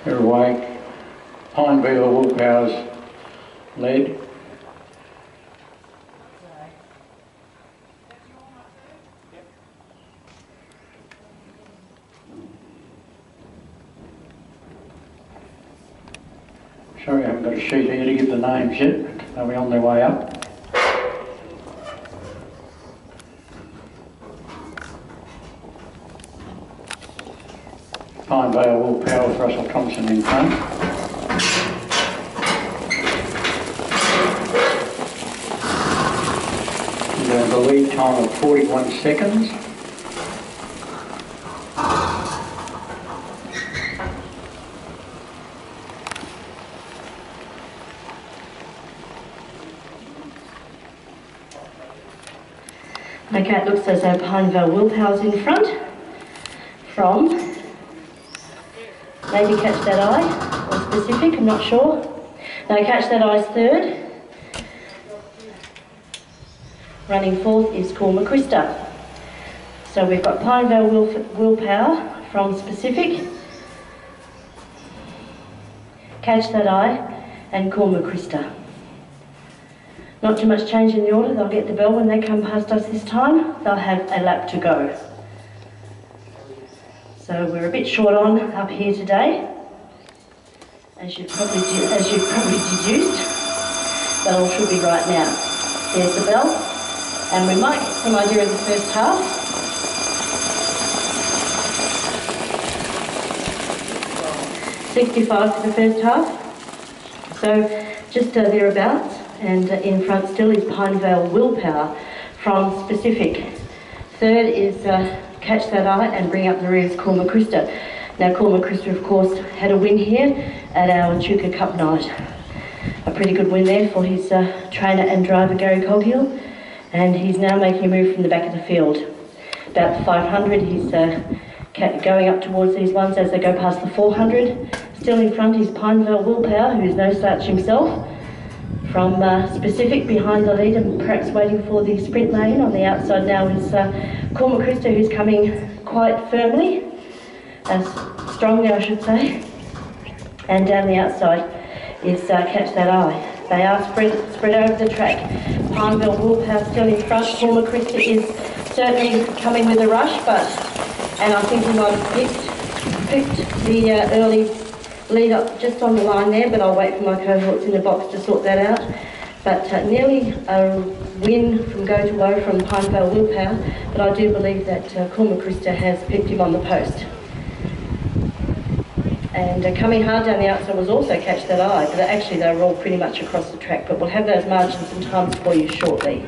They're awake. Pineville Willpower's led. Sorry, I haven't got a sheet here to give the names yet. They'll be on their way up. Pineville Willpower with Russell Thompson in front. He's got a lead time of 41 seconds. Okay, it looks as though Pineville Willpower's in front from maybe Catch That Eye or Specific, I'm not sure. No, Catch That Eye's third. Running fourth is Corma Krista. So we've got Pineville Willpower from Specific, Catch That Eye and Corma Krista. Not too much change in the order. They'll get the bell when they come past us this time. They'll have a lap to go. So we're a bit short on up here today, as you've probably deduced, but all should be right now. There's the bell, and we might get some idea of the first half. $65 for the first half, so just thereabouts. And in front still is Pineville Willpower from Specific. Third is Catch That Eye, and bring up the rear is Corma Krista. Now Corma Krista, of course, had a win here at our Echuca Cup night. A pretty good win there for his trainer and driver Gary Coghill, and he's now making a move from the back of the field. About the 500, he's going up towards these ones as they go past the 400. Still in front is Pineville Willpower, who's no slouch himself. From Specific behind the lead and perhaps waiting for the sprint lane. On the outside now is Corma Krista, who's coming quite firmly, strongly I should say. And down the outside is Catch That Eye. They are spread over the track. Pineville Willpower still in front. Corma Krista is certainly coming with a rush, and I think he might have picked the early lead up just on the line there, but I'll wait for my cohorts in the box to sort that out. But nearly a win from go to woe from Pineville Willpower, but I do believe that Corma Krista has picked him on the post. And coming hard down the outside was also Catch That Eye, but actually they were all pretty much across the track, but we'll have those margins and times for you shortly.